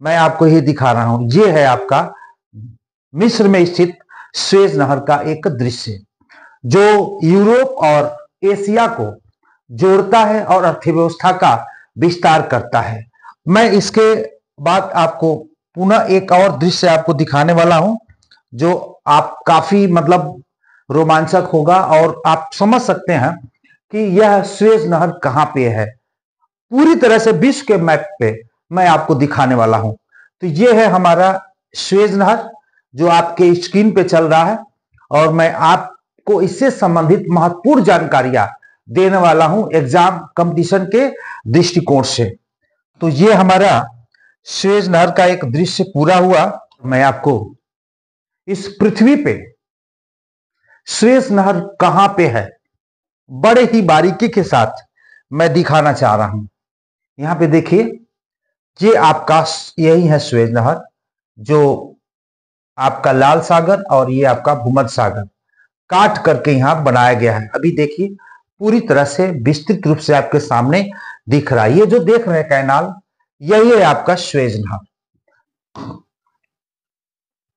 मैं आपको ये दिखा रहा हूं। ये है आपका मिस्र में स्थित सुएज नहर का एक दृश्य जो यूरोप और एशिया को जोड़ता है और अर्थव्यवस्था का विस्तार करता है। मैं इसके बाद आपको पुनः एक और दृश्य आपको दिखाने वाला हूं जो आप काफी मतलब रोमांचक होगा और आप समझ सकते हैं कि यह सुएज नहर कहां पे है। पूरी तरह से विश्व के मैप पे मैं आपको दिखाने वाला हूं। तो यह है हमारा सुएज नहर जो आपके स्क्रीन पे चल रहा है और मैं आपको इससे संबंधित महत्वपूर्ण जानकारियां देने वाला हूं एग्जाम कंपटीशन के दृष्टिकोण से। तो ये हमारा सुएज नहर का एक दृश्य पूरा हुआ। मैं आपको इस पृथ्वी पे सुएज नहर कहां पे है बड़े ही बारीकी के साथ मैं दिखाना चाह रहा हूं। यहां पे देखिए, ये आपका यही है सुएज नहर जो आपका लाल सागर और ये आपका भूमध्य सागर काट करके यहां बनाया गया है। अभी देखिए पूरी तरह से विस्तृत रूप से आपके सामने दिख रहा है। ये जो देख रहे हैं कैनाल, यही है आपका सुएज नहर।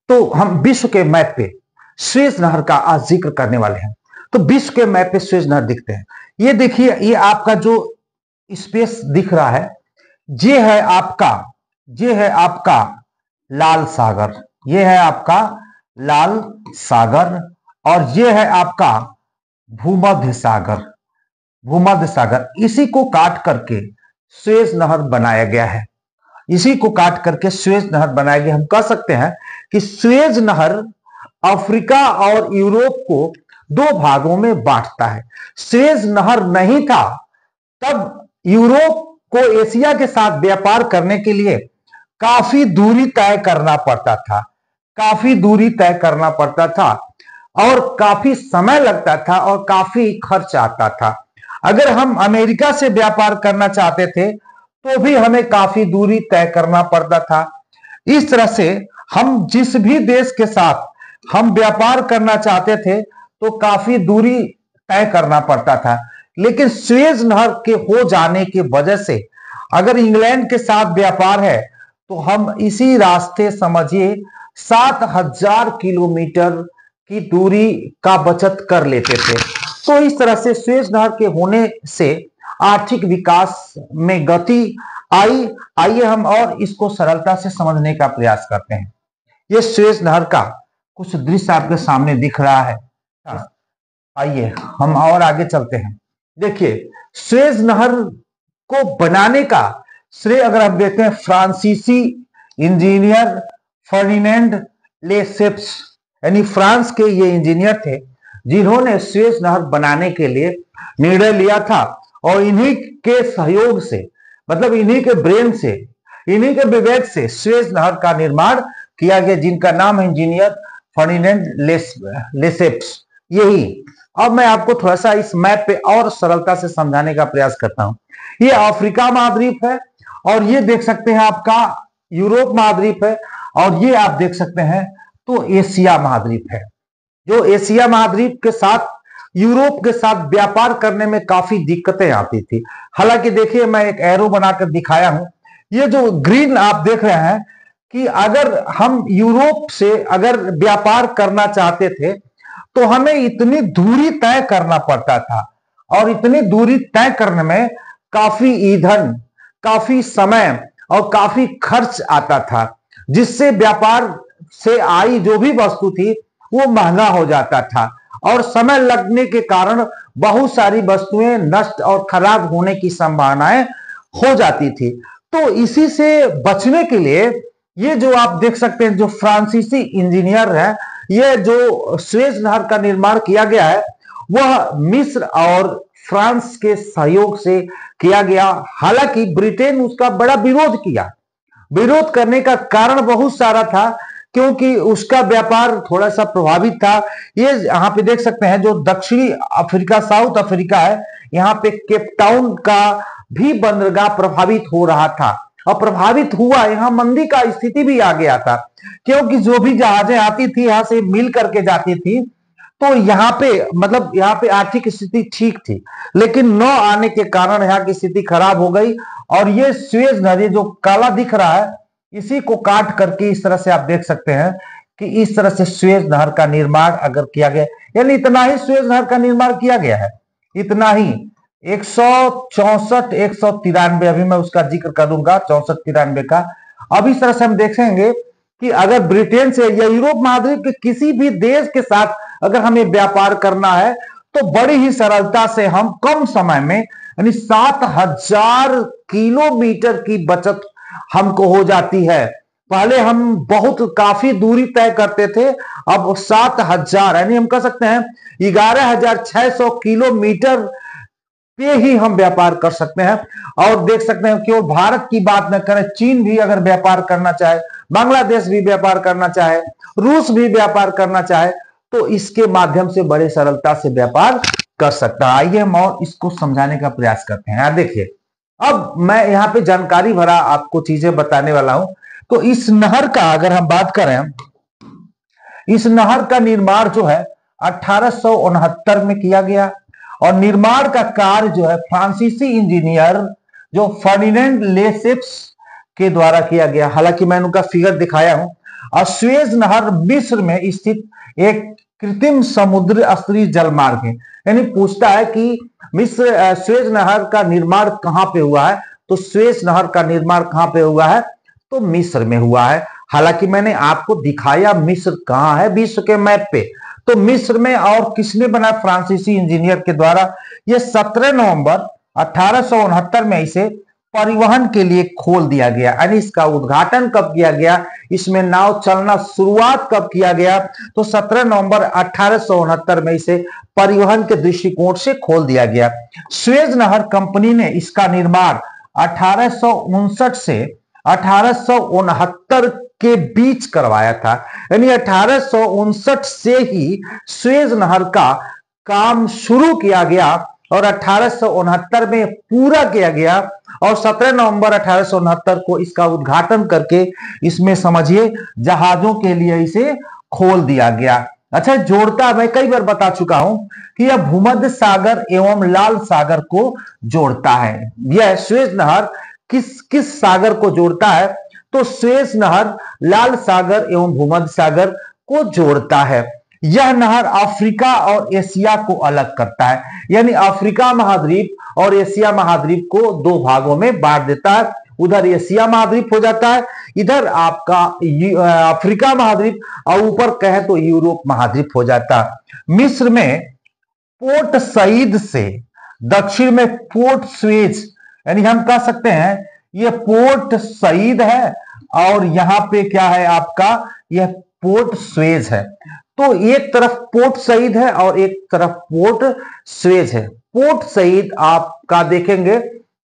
तो हम विश्व के मैप पे सुएज नहर का आज जिक्र करने वाले हैं। तो विश्व के मैप पे सुएज नहर दिखते हैं। ये देखिए, ये आपका जो स्पेस दिख रहा है, ये है आपका लाल सागर, ये है आपका लाल सागर और ये है आपका भूमध्य सागर। भूमध्य सागर इसी को काट करके सुएज नहर बनाया गया है। इसी को काट करके सुएज नहर बनाया गया। हम कह सकते हैं कि सुएज नहर अफ्रीका और यूरोप को दो भागों में बांटता है। सुएज नहर नहीं था तब यूरोप को एशिया के साथ व्यापार करने के लिए काफी दूरी तय करना पड़ता था, काफी दूरी तय करना पड़ता था और काफी समय लगता था और काफी खर्च आता था। अगर हम अमेरिका से व्यापार करना चाहते थे तो भी हमें काफी दूरी तय करना पड़ता था। इस तरह से हम जिस भी देश के साथ हम व्यापार करना चाहते थे तो काफी दूरी तय करना पड़ता था। लेकिन सुएज नहर के हो जाने की वजह से अगर इंग्लैंड के साथ व्यापार है तो हम इसी रास्ते समझिए 7000 किलोमीटर की दूरी का बचत कर लेते थे। तो इस तरह से सुएज नहर के होने से आर्थिक विकास में गति आई। आइए हम और इसको सरलता से समझने का प्रयास करते हैं। ये सुएज नहर का कुछ दृश्य आपके सामने दिख रहा है। आइए हम और आगे चलते हैं। देखिए, सुएज नहर को बनाने का श्रेय अगर आप देखते हैं फ्रांसीसी इंजीनियर फर्डिनेंड लेसेप्स, यानी फ्रांस के ये इंजीनियर थे जिन्होंने सुएज नहर बनाने के लिए निर्णय लिया था और इन्हीं के सहयोग से, मतलब इन्हीं के ब्रेन से, इन्हीं के विवेक से सुएज नहर का निर्माण किया गया, जिनका नाम है इंजीनियर फर्डिनेंड लेसेप्स। यही अब मैं आपको थोड़ा सा इस मैप पे और सरलता से समझाने का प्रयास करता हूं। ये अफ्रीका महाद्वीप है और ये देख सकते हैं आपका यूरोप महाद्वीप है और ये आप देख सकते हैं तो एशिया महाद्वीप है। जो एशिया महाद्वीप के साथ यूरोप के साथ व्यापार करने में काफी दिक्कतें आती थी। हालांकि देखिए, मैं एक एरो बनाकर दिखाया हूं। ये जो ग्रीन आप देख रहे हैं कि अगर हम यूरोप से अगर व्यापार करना चाहते थे तो हमें इतनी दूरी तय करना पड़ता था और इतनी दूरी तय करने में काफी ईंधन, काफी समय और काफी खर्च आता था, जिससे व्यापार से आई जो भी वस्तु थी वो महंगा हो जाता था और समय लगने के कारण बहुत सारी वस्तुएं नष्ट और खराब होने की संभावनाएं हो जाती थी। तो इसी से बचने के लिए ये जो आप देख सकते हैं जो फ्रांसीसी इंजीनियर है, ये जो सुएज नहर का निर्माण किया गया है वह मिस्र और फ्रांस के सहयोग से किया गया। हालांकि ब्रिटेन उसका बड़ा विरोध किया। विरोध करने का कारण बहुत सारा था क्योंकि उसका व्यापार थोड़ा सा प्रभावित था। ये यहाँ पे देख सकते हैं जो दक्षिणी अफ्रीका, साउथ अफ्रीका है, यहाँ पे केप टाउन का भी बंदरगाह प्रभावित हो रहा था और प्रभावित हुआ। यहाँ मंदी का स्थिति भी आ गया था क्योंकि जो भी जहाजें आती थी यहाँ से मिल करके जाती थी, तो यहाँ पे मतलब यहाँ पे आर्थिक स्थिति ठीक थी, लेकिन न आने के कारण यहाँ की स्थिति खराब हो गई। और ये सुएज नदी जो काला दिख रहा है, इसी को काट करके इस तरह से आप देख सकते हैं कि इस तरह से सुएज नहर का निर्माण अगर किया गया, यानी इतना ही सुएज नहर का निर्माण किया गया है, इतना ही 164 193, अभी मैं उसका जिक्र करूंगा 64-93 का। अब इस तरह से हम देखेंगे कि अगर ब्रिटेन से या यूरोप महाद्वीप के किसी भी देश के साथ अगर हमें व्यापार करना है तो बड़ी ही सरलता से हम कम समय में, यानी 7000 किलोमीटर की बचत हमको हो जाती है। पहले हम बहुत काफी दूरी तय करते थे, अब 7000 यानी हम कह सकते हैं 11600 किलोमीटर पे ही हम व्यापार कर सकते हैं। और देख सकते हैं केवल भारत की बात न करें, चीन भी अगर व्यापार करना चाहे, बांग्लादेश भी व्यापार करना चाहे, रूस भी व्यापार करना चाहे, तो इसके माध्यम से बड़े सरलता से व्यापार कर सकता है। आइए हम और इसको समझाने का प्रयास करते हैं। देखिए, अब मैं यहाँ पे जानकारी भरा आपको चीजें बताने वाला हूं। तो इस नहर का अगर हम बात करें, इस नहर का निर्माण जो है 1869 में किया गया, और निर्माण का कार्य जो है फ्रांसीसी इंजीनियर जो फर्डिनेंड लेसेप्स के द्वारा किया गया। हालांकि मैंने उनका फिगर दिखाया हूं। और सुएज नहर मिस्र में स्थित एक कृत्रिम समुद्र स्तरीय जलमार्ग है। यानी पूछता है कि मिस्र सुएज नहर का निर्माण कहां पे हुआ है, तो सुएज नहर का निर्माण कहां पे हुआ है, तो मिस्र में हुआ है। हालांकि मैंने आपको दिखाया मिस्र कहां है विश्व के मैप पे, तो मिस्र में। और किसने बनाया, फ्रांसीसी इंजीनियर के द्वारा। यह 17 नवंबर 1869 में इसे परिवहन के लिए खोल दिया गया। यानी इसका उद्घाटन कब किया गया, इसमें नाव चलना शुरुआत कब किया गया, तो 17 नवंबर 1869 में इसे परिवहन के दृष्टिकोण से खोल दिया गया। सुएज नहर कंपनी ने इसका निर्माण 1859 से 1869 के बीच करवाया था। यानी 1859 से ही सुएज नहर का काम शुरू किया गया और 1869 में पूरा किया गया, और 17 नवंबर 1869 को इसका उद्घाटन करके इसमें समझिए जहाजों के लिए इसे खोल दिया गया। अच्छा, जोड़ता, मैं कई बार बता चुका हूं कि यह भूमध्य सागर एवं लाल सागर को जोड़ता है। यह सुएज नहर किस किस सागर को जोड़ता है, तो सुएज नहर लाल सागर एवं भूमध्य सागर को जोड़ता है। यह नहर अफ्रीका और एशिया को अलग करता है, यानी अफ्रीका महाद्वीप और एशिया महाद्वीप को दो भागों में बांट देता है। उधर एशिया महाद्वीप हो जाता है, इधर आपका अफ्रीका महाद्वीप, और ऊपर कहें तो यूरोप महाद्वीप हो जाता है। मिस्र में पोर्ट सईद से दक्षिण में पोर्ट सुएज, यानी हम कह सकते हैं ये पोर्ट सईद है और यहां पे क्या है आपका, यह पोर्ट सुएज है। तो एक तरफ पोर्ट सईद है और एक तरफ पोर्ट सुएज है। पोर्ट सईद आपका देखेंगे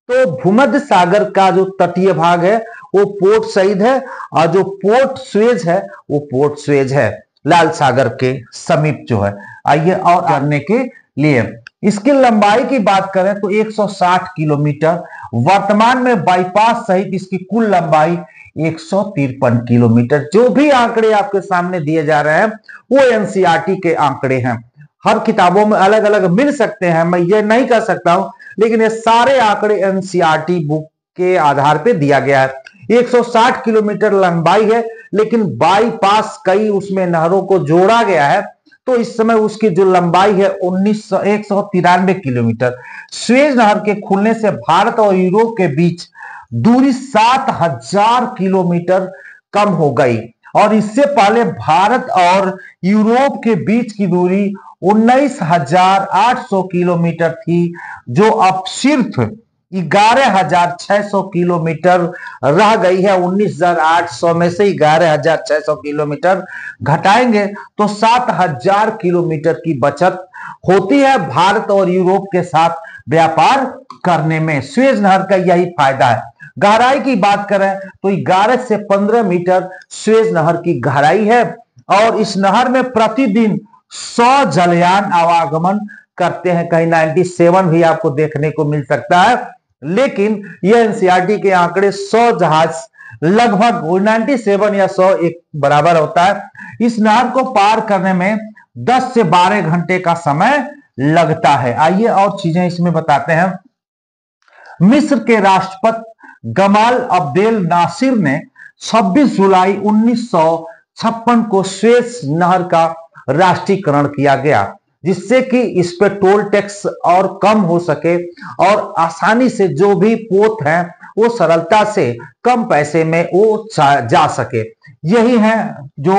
तो भूमध्य सागर का जो तटीय भाग है वो पोर्ट सईद है, और जो पोर्ट सुएज है वो पोर्ट सुएज है, लाल सागर के समीप जो है। आइए और करने के लिए इसकी लंबाई की बात करें तो 160 किलोमीटर, वर्तमान में बाईपास सहित इसकी कुल लंबाई 153 किलोमीटर। जो भी आंकड़े आपके सामने दिए जा रहे हैं वो एनसीईआरटी के आंकड़े हैं। हर किताबों में अलग अलग मिल सकते हैं, मैं ये नहीं कह सकता हूं, लेकिन ये सारे आंकड़े एनसीईआरटी बुक के आधार पे दिया गया है। 160 किलोमीटर लंबाई है, लेकिन बाईपास कई उसमें नहरों को जोड़ा गया है, तो इस समय उसकी जो लंबाई है 193 किलोमीटर। सुएज नहर के खुलने से भारत और यूरोप के बीच दूरी 7000 किलोमीटर कम हो गई, और इससे पहले भारत और यूरोप के बीच की दूरी 19,800 किलोमीटर थी, जो अब सिर्फ 11,600 किलोमीटर रह गई है। 19,800 में से 11,600 किलोमीटर घटाएंगे तो 7,000 किलोमीटर की बचत होती है भारत और यूरोप के साथ व्यापार करने में। सुएज नहर का यही फायदा है। गहराई की बात करें तो 11 से 15 मीटर सुएज नहर की गहराई है, और इस नहर में प्रतिदिन 100 जलयान आवागमन करते हैं। कहीं 97 भी आपको देखने को मिल सकता है, लेकिन यह एनसीईआरटी के आंकड़े 100 जहाज लगभग 97 या 100 एक बराबर होता है। इस नहर को पार करने में 10 से 12 घंटे का समय लगता है। आइए और चीजें इसमें बताते हैं। मिस्र के राष्ट्रपति गमाल अब्देल नासिर ने 26 जुलाई 1956 को सुएज नहर का राष्ट्रीयकरण किया गया, जिससे कि इस पे टोल टैक्स और कम हो सके और आसानी से जो भी पोत है वो सरलता से कम पैसे में वो जा सके। यही है जो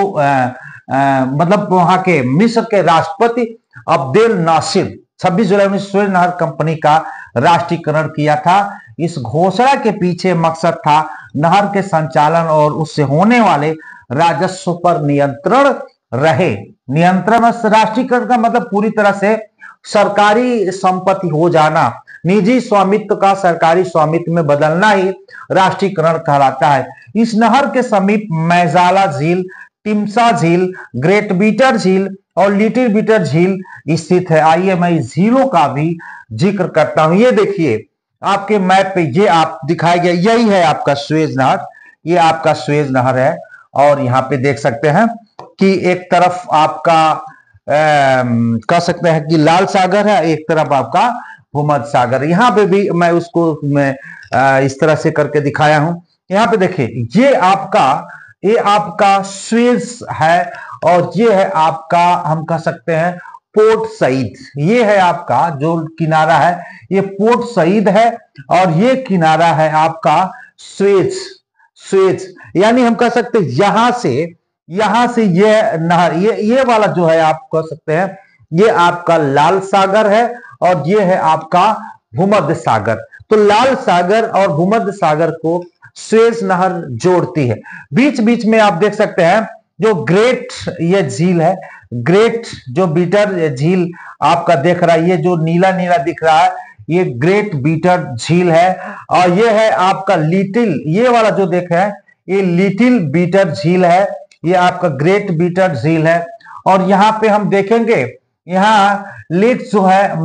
मतलब वहां के मिस्र के राष्ट्रपति अब्देल नासिर 26 जुलाई 19 सुएज नहर कंपनी का राष्ट्रीयकरण किया था। इस घोषणा के पीछे मकसद था नहर के संचालन और उससे होने वाले राजस्व पर नियंत्रण रहे। नियंत्रण राष्ट्रीयकरण का मतलब पूरी तरह से सरकारी संपत्ति हो जाना, निजी स्वामित्व का सरकारी स्वामित्व में बदलना ही राष्ट्रीयकरण कहलाता है। इस नहर के समीप मैजाला झील, टिम्सा झील, ग्रेट बीटर झील और लिटिल बीटर झील स्थित है। आइए मैं इस झीलों का भी जिक्र करता हूं। ये देखिए आपके मैप पे ये आप दिखाया गया, यही है आपका सुएज नहर, ये आपका सुएज नहर है। और यहाँ पे देख सकते हैं कि एक तरफ आपका कह सकते हैं कि लाल सागर है, एक तरफ आपका भूमध्य सागर। यहाँ पे भी मैं उसको इस तरह से करके दिखाया हूं। यहाँ पे देखिए ये आपका सुएज है और ये है आपका हम कह सकते हैं पोर्ट सईद। ये है आपका जो किनारा है ये पोर्ट सईद है और ये किनारा है आपका सुएज यानी हम कह सकते हैं यहां से ये नहर ये वाला जो है आप कह सकते हैं ये आपका लाल सागर है और ये है आपका भूमध्य सागर। तो लाल सागर और भूमध्य सागर को सुएज नहर जोड़ती है। बीच बीच में आप देख सकते हैं जो ग्रेट ये झील है, ग्रेट जो बीटर झील आपका देख रहा है, ये जो नीला नीला दिख रहा है ये ग्रेट बीटर झील है। और ये है आपका लिटिल, ये वाला जो देख रहे हैं ये लिटिल बीटर झील है, ये आपका ग्रेट बीटर झील है। और यहाँ पे हम देखेंगे यहाँ लिट जो है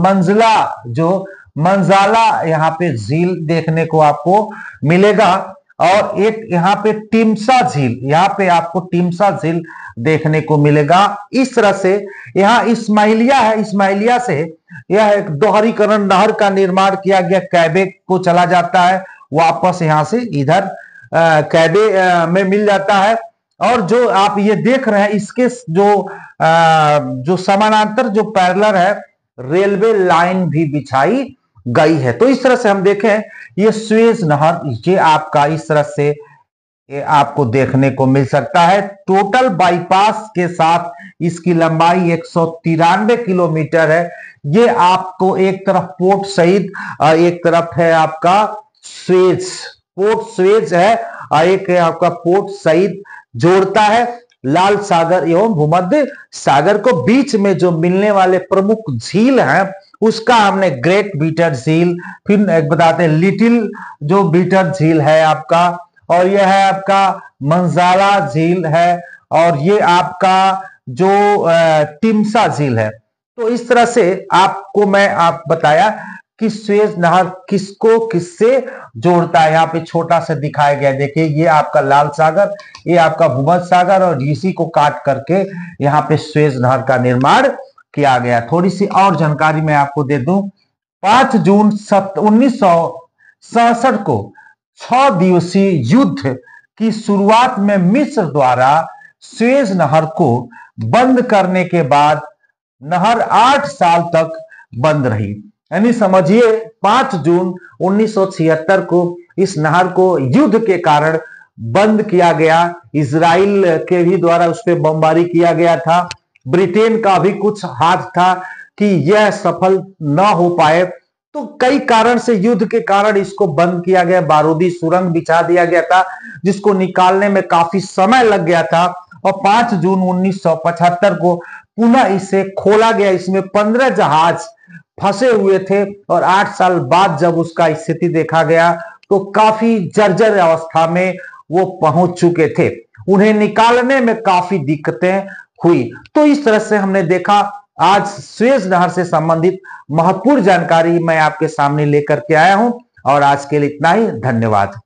मंजाला यहाँ पे झील देखने को आपको मिलेगा। और एक यहाँ पे टिम्सा झील, यहाँ पे आपको टिम्सा झील देखने को मिलेगा। इस तरह से यहाँ इस्माइलिया है, इस्माइलिया से यह एक दोहरीकरण नहर का निर्माण किया गया, कैबे को चला जाता है वापस यहाँ से इधर कैबे में मिल जाता है। और जो आप ये देख रहे हैं इसके जो समानांतर जो पैरेलल है रेलवे लाइन भी बिछाई गई है। तो इस तरह से हम देखें ये सुएज नहर ये आपका इस तरह से ये आपको देखने को मिल सकता है। टोटल बाईपास के साथ इसकी लंबाई 193 किलोमीटर है। ये आपको एक तरफ पोर्ट सईद और एक तरफ है आपका सुएज, पोर्ट सुएज है और एक है आपका पोर्ट सईद जोड़ता है लाल सागर एवं भूमध्य सागर को। बीच में जो मिलने वाले प्रमुख झील हैं उसका हमने ग्रेट बीटर झील, फिर एक बताते हैं लिटिल जो बीटर झील है आपका, और यह है आपका मंजाला झील है और ये आपका जो टिम्सा झील है। तो इस तरह से आपको मैं बताया कि सुएज नहर किसको किससे जोड़ता है। यहाँ पे छोटा सा दिखाया गया, देखिए ये आपका लाल सागर, ये आपका भूमध्य सागर और इसी को काट करके यहाँ पे सुएज नहर का निर्माण किया गया। थोड़ी सी और जानकारी मैं आपको दे दूं। 5 जून 1967 को 6 दिवसीय युद्ध की शुरुआत में मिस्र द्वारा सुएज नहर को बंद करने के बाद नहर 8 साल तक बंद रही। यानी समझिए 5 जून 1976 को इस नहर को युद्ध के कारण बंद किया गया। इजराइल के भी द्वारा उस पर बमबारी किया गया था। ब्रिटेन का भी कुछ हाथ था कि यह सफल न हो पाए, तो कई कारण से युद्ध के कारण इसको बंद किया गया। बारूदी सुरंग बिछा दिया गया था जिसको निकालने में काफी समय लग गया था और 5 जून 1975 को पुनः इसे खोला गया। इसमें 15 जहाज फंसे हुए थे और 8 साल बाद जब उसका स्थिति देखा गया तो काफी जर्जर अवस्था में वो पहुंच चुके थे। उन्हें निकालने में काफी दिक्कतें हुई। तो इस तरह से हमने देखा आज सुएज नहर से संबंधित महत्वपूर्ण जानकारी मैं आपके सामने लेकर के आया हूं और आज के लिए इतना ही। धन्यवाद।